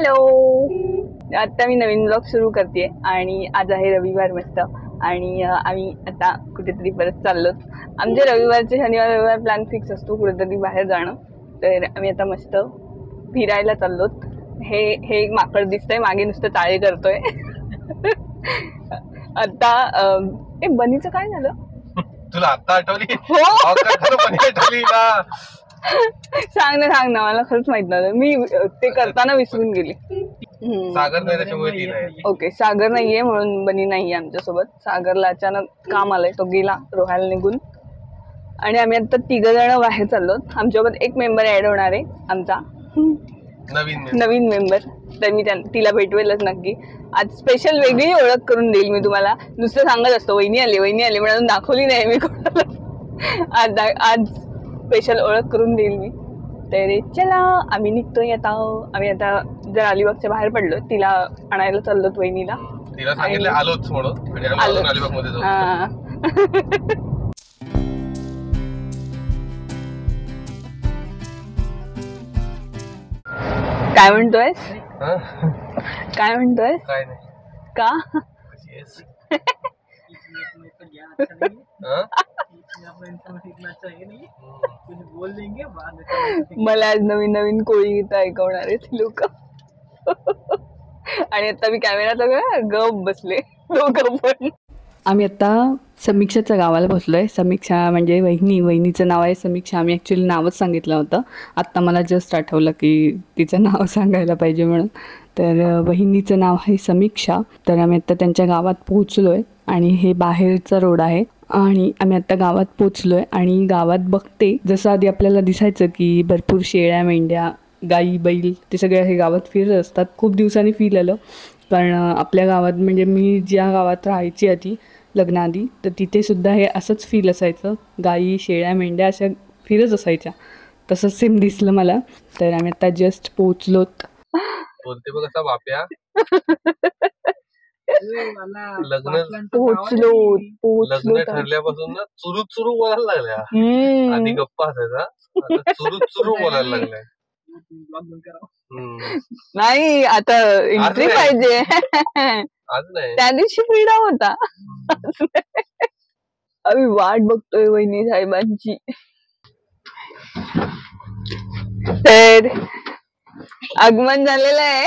Hello, आता मी नवीन blog सुरू करते आणि आज आहे रविवार मस्त. आणि आम्ही आता कुठेतरी परत चाललो. आमचे रविवारचे शनिवार रविवार प्लॅन फिक्स असतो कुठेतरी बाहेर जाणं. तर आम्ही आता मस्त फिरायला चाललो. हे हे माकड दिसतंय मागे, नुसतं टाळे करतोय. आता बनीचं काय झालं तुला आता आठवली? हो आठवली ना. सांग ना मला खरंच माहित नव्हतं. मी ते करताना विसरून गेली. सागर नाही त्याच्यामुळे ती नाही. ओके, सागर नाहीये म्हणून बनी नाहीये आमच्यासोबत. सागरला अचानक काम आलंय, तो गेला रोहायला निघून. आणि आम्ही आता 3 जण बाहेर चाललो. आमच्यासोबत एक मेंबर ऍड होणार आहे आमचा नवीन मेंबर. तर मी तिला भेटवेलच नक्की. आज स्पेशल वेगळी ओळख करून देईल मी तुम्हाला. नुसतं सांगत असतो वहिनी आली म्हणून दाखवली नाही मी कोणाला. आज स्पेशल ओळख करून देईल मी. तर चला आम्ही निघतोय आता. आम्ही आता जर अलिबागच्या बाहेर पडलो, तिला आणायला चाललो वहिनीला. तिला सांगितलं आलोच म्हणून आणि आम्ही अलिबाग मध्ये जाऊ. काय म्हणतोय? काय म्हणतोय? काय नाही का? मला आज नवीन कोळी गीत ऐकवणार आहेत लोक. आणि आता मी कॅमेरा सगळं गप बसले दोघं पण. आम्ही आता समीक्षाच्या गावाला बसलोय. समीक्षा म्हणजे वहिनीचं नाव आहे समीक्षा. आम्ही ॲक्च्युली नावच सांगितलं होतं. आत्ता मला जस्ट आठवलं की तिचं नाव सांगायला पाहिजे म्हणून. तर वहिनीचं नाव आहे समीक्षा. तर आम्ही आत्ता त्यांच्या गावात पोहोचलोय आणि हे बाहेरचा रोड आहे. आणि आम्ही आत्ता गावात पोचलोय आणि गावात बघते जसं आधी आपल्याला दिसायचं की भरपूर शेळ्या मेंढ्या गाई बैल ते सगळे हे गावात फिरत असतात. खूप दिवसांनी फील आलं. कारण आपल्या गावात म्हणजे मी ज्या गावात राहायची आधी लग्नाआधी, तर तिथे सुद्धा हे असंच फील असायचं. गाई शेळ्या मेंढ्या अशा फिरत असायच्या. तसंच सेम दिसलं मला. तर आम्ही आता जस्ट पोचलोत. बोलते बघ असा वाप्या. लग्न ठरल्यापासून ना चुरू बोलायला लागल्या. आधी गप्पा असायचा, चुरू बोलायला लागलाय. नाही आता एंट्री पाहिजे. आज नाही, त्या दिवशी फ्रीडम होता. आम्ही वाट बघतोय वहिनी साहेबांची. तर आगमन झालेलं आहे.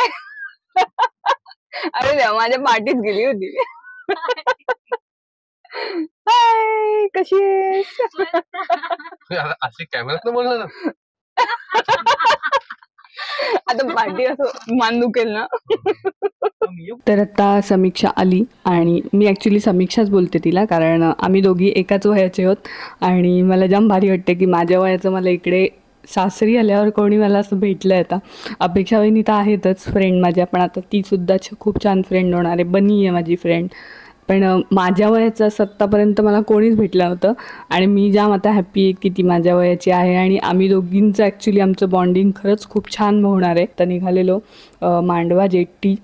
अरे देवा, माझ्या पाठीच गेली होती. हाय, कशी आहेस? अशी कॅमेऱ्यात बोलणार ना. आता पाठी असं मान दुखेल ना. तर आता समीक्षा आली आणि मी ॲक्च्युली समीक्षाच बोलते तिला, कारण आम्ही दोघी एकाच वयाचे आहोत. आणि मला जाम भारी वाटते की माझ्या वयाचं मला इकडे सासरी आल्यावर कोणी मला असं भेटलं. आता अपेक्षा वहिनी तर आहेतच फ्रेंड माझ्या, पण आता तीसुद्धा खूप छान फ्रेंड होणार आहे. बनी आहे माझी फ्रेंड. पण माझ्या वयाचं आत्तापर्यंत मला कोणीच भेटलं नव्हतं. आणि मी जाम आता हॅप्पी आहे की ती माझ्या वयाची आहे. आणि आम्ही दोघींचं ॲक्च्युली आमचं बॉन्डिंग खरंच खूप छान होणार आहे. तर निघालेलो मांडवा जेट्टी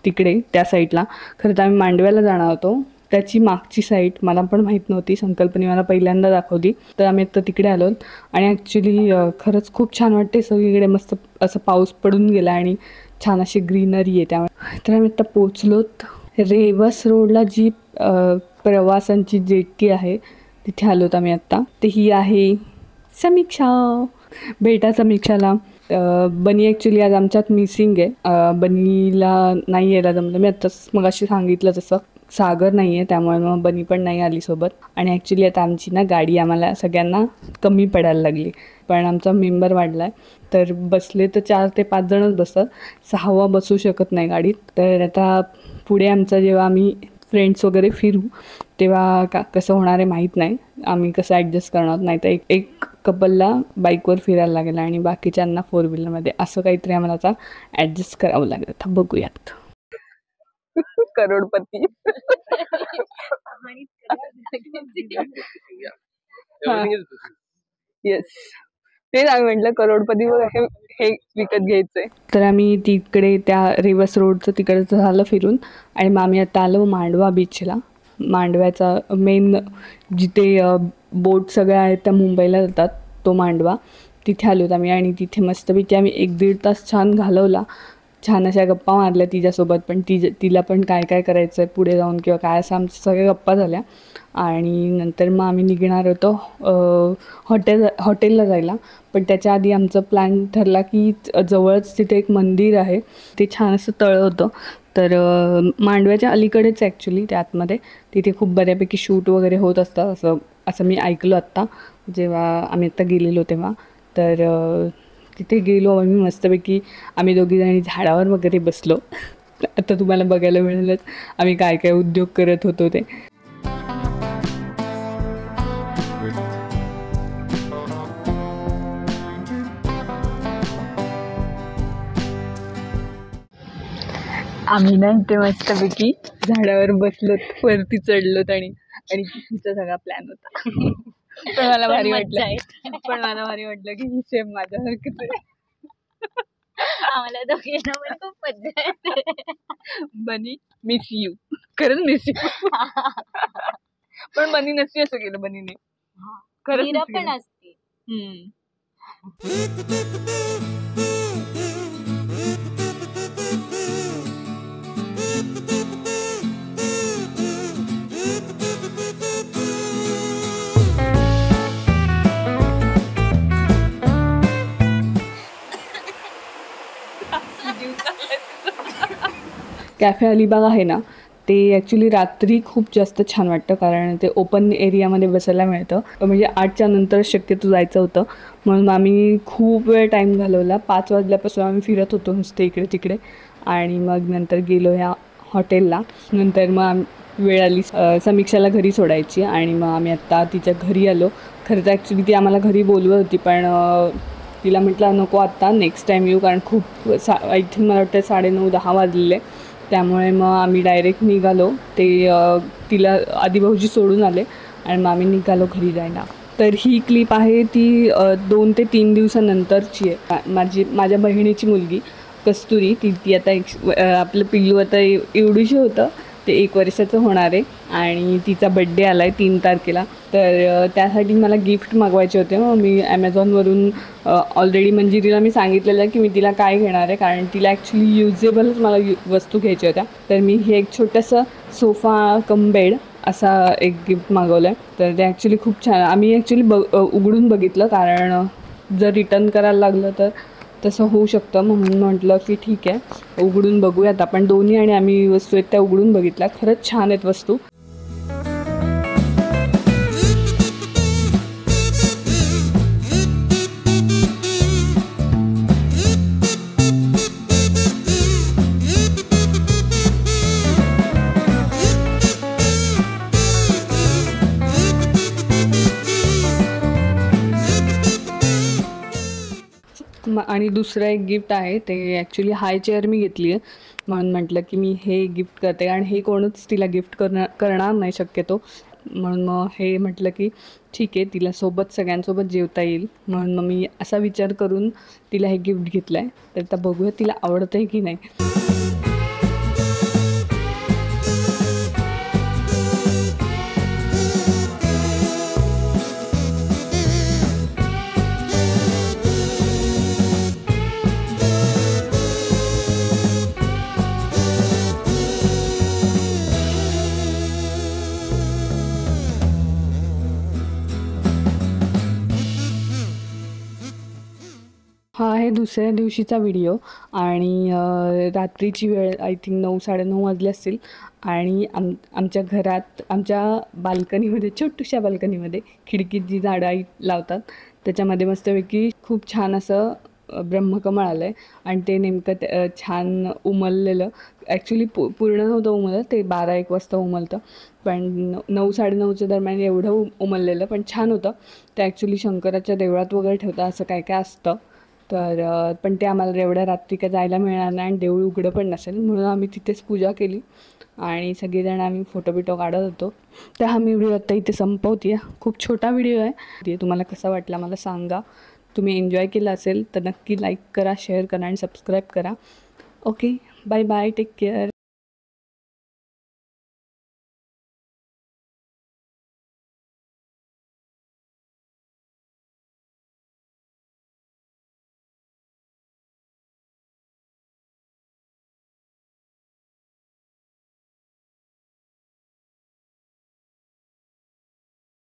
तिकडे त्या साईडला. खरं तर आम्ही मांडव्याला जाणार होतो. त्याची मागची साईड मला पण माहीत नव्हती. संकल्पने मला पहिल्यांदा दाखवली. तर आम्ही आता तिकडे आलो. आणि ॲक्च्युली खरंच खूप छान वाटते सगळीकडे. मस्त असं पाऊस पडून गेला आणि छान अशी ग्रीनरी आहे त्यामुळे. तर आम्ही आता पोचलोत. रेवस रोडला जी प्रवासांची जेट्टी आहे तिथे आलोत आम्ही आत्ता. तर ही आहे समीक्षा. भेटा समीक्षाला. बनी ॲक्च्युली आज आमच्यात मिसिंग आहे. बनीला नाही यायला जमलं. मी आत्ताच मग अशी सांगितलं तसं. सागर नाही आहे त्यामुळे मग बनी पण नाही आली सोबत. आणि ॲक्च्युली आता आमची ना गाडी आम्हाला सगळ्यांना कमी पडायला लागली. पण आमचा मेंबर वाढला आहे. तर बसले तर 4 ते 5 जणच बसतात. 6वा बसू शकत नाही गाडीत. तर आता पुढे आमचा जेव्हा आम्ही फ्रेंड्स वगैरे फिरू तेव्हा कसं होणार आहे माहीत नाही. आम्ही कसं ॲडजस्ट करणार. नाही तर एक कपलला बाईकवर फिरायला लागेल आणि बाकीच्यांना 4 व्हीलरमध्ये. असं काहीतरी आम्हाला आता ॲडजस्ट करावं लागेल. आता बघूयात. करोडपती. येस, तेच आम्ही म्हटलं करोडपती हे विकत घ्यायचंय. तर आम्ही तिकडे त्या रेवस रोडचं तिकडचं झालं फिरून. आणि मग आम्ही आता आलो मांडवा बीचला. मांडव्याचा मेन जिथे बोट सगळ्या आहेत त्या मुंबईला जातात तो मांडवा. तिथे आलो आम्ही. आणि तिथे मस्तपैकी आम्ही 1-1.5 तास छान घालवला. छान अशा गप्पा मारल्या तिच्यासोबत, पण तिला पण काय काय करायचं आहे पुढे जाऊन किंवा काय, असं आमच्या सगळ्या गप्पा झाल्या. आणि नंतर मग आम्ही निघणार होतो हॉटेलला जायला. पण त्याच्या आधी आमचं प्लॅन ठरला की जवळच तिथे एक मंदिर आहे, ते छान असं तळं होतं. तर मांडव्याच्या अलीकडेच ॲक्च्युली त्या आतमध्ये, तिथे खूप बऱ्यापैकी शूट वगैरे होत असतात असं असं मी ऐकलं आत्ता, जेव्हा आम्ही आत्ता गेलेलो तेव्हा. तर तिथे गेलो आम्ही मस्तपैकी. आम्ही दोघीजणी झाडावर वगैरे बसलो. आता तुम्हाला बघायला मिळेलच आम्ही काय काय उद्योग करत होतो ते. आम्ही ना इथे मस्तपैकी झाडावर बसलोत, वरती चढलोत आणि तिचा सगळा प्लॅन होता. पण मला भारी वाटलं की ही सेम माझ्यासारखीच आहे. आम्हाला दोघींना पण खूप मज्जा येते. बनी मिस यू, खरंच मिस यू. पण बनी नसती असं केलं बनीने, खरंच मीरा नसती पण केलं. असते. कॅफे अलिबाग आहे ना, ते ॲक्च्युली रात्री खूप जास्त छान वाटतं, कारण ते ओपन एरियामध्ये बसायला मिळतं. म्हणजे 8च्या नंतर शक्यतो जायचं होतं, म्हणून आम्ही खूप वेळ टाईम घालवला. 5 वाजल्यापासून आम्ही फिरत होतो नुसते इकडे तिकडे, आणि मग नंतर गेलो ह्या हॉटेलला. नंतर मग वेळ आली समीक्षाला घरी सोडायची, आणि मग आम्ही आत्ता तिच्या घरी आलो. खरं तर ॲक्च्युली ती आम्हाला घरी बोलवत होती, पण तिला म्हटलं नको आत्ता, नेक्स्ट टाईम येऊ, कारण खूप आय थिंक मला वाटतं 9:30-10 वाजलेले. त्यामुळे मग आम्ही डायरेक्ट निघालो. ते तिला आधी भाऊजी सोडून आले आणि मग आम्ही निघालो घरी जायला. तर ही क्लिप आहे ती 2 ते 3 दिवसानंतरची आहे. माझ्या बहिणीची मुलगी कस्तुरी, ती आता आपलं पिल्लू आता एवढीशी होतं, ते 1 वर्षाचं होणार आहे, आणि तिचा बड्डे आला आहे 3 तारखेला. तर त्यासाठी मला गिफ्ट मागवायचे होते. मग मी ॲमेझॉनवरून ऑलरेडी मंजिरीला मी सांगितलेलं आहे की मी तिला काय घेणार आहे, कारण तिला ॲक्च्युली युजेबलच मला वस्तू घ्यायच्या होत्या. तर मी हे एक छोटंसं सोफा कम बेड असा एक गिफ्ट मागवलं आहे. तर ते ॲक्च्युली खूप छान. आम्ही ॲक्च्युली उघडून बघितलं, कारण जर रिटर्न करायला लागलं तर तसं होऊ शकतं, म्हणून म्हटलं की ठीक आहे उघडून बघूयात आपण दोन्ही. आणि आम्ही वस्तू आहेत त्या उघडून बघितल्या, खरंच छान आहेत वस्तू. आणि दुसरं एक गिफ्ट आहे, ते ॲक्च्युली हाय चेअर मी घेतली आहे, म्हणून म्हटलं की मी हे गिफ्ट करते, आणि हे कोणच तिला गिफ्ट करणार नाही शक्यतो. म्हणून मग हे म्हटलं की ठीक आहे, तिला सोबत सगळ्यांसोबत जेवता येईल, म्हणून मग मी असा विचार करून तिला हे गिफ्ट घेतलं आहे. तर आता बघूया तिला आवडतं आहे की नाही. हा आहे दुसऱ्या दिवशीचा व्हिडिओ, आणि रात्रीची वेळ आय थिंक 9-9:30 वाजले असतील. आणि आमच्या घरात आमच्या बाल्कनीमध्ये, छोट्याशा बाल्कनीमध्ये खिडकीत जी झाडं आई लावतात त्याच्यामध्ये मस्तपैकी खूप छान असं ब्रह्मकमळ आलं आहे, आणि ते नेमकं छान उमललेलं. ॲक्च्युली पूर्ण नव्हतं उमललं, ते 12-1 वाजता उमलतं, पण 9-9:30च्या दरम्यान एवढं उमललेलं, पण छान होतं. ते ॲक्च्युली शंकराच्या देवळात वगैरे ठेवतात, असं काय काय असतं. तर पण ते आम्हाला एवढ्या रात्री काय जायला मिळणार नाही, आणि देऊळ उघडं पण नसेल, म्हणून आम्ही तिथेच पूजा केली, आणि सगळेजण आम्ही फोटो बिटो काढत होतो. तर हा मी व्हिडिओ आत्ता इथे संपवते. खूप छोटा व्हिडिओ आहे. तुम्हाला कसा वाटला मला सांगा. तुम्ही एन्जॉय केला असेल तर नक्की लाईक करा, शेअर करा आणि सबस्क्राईब करा. Okay, bye bye, take care.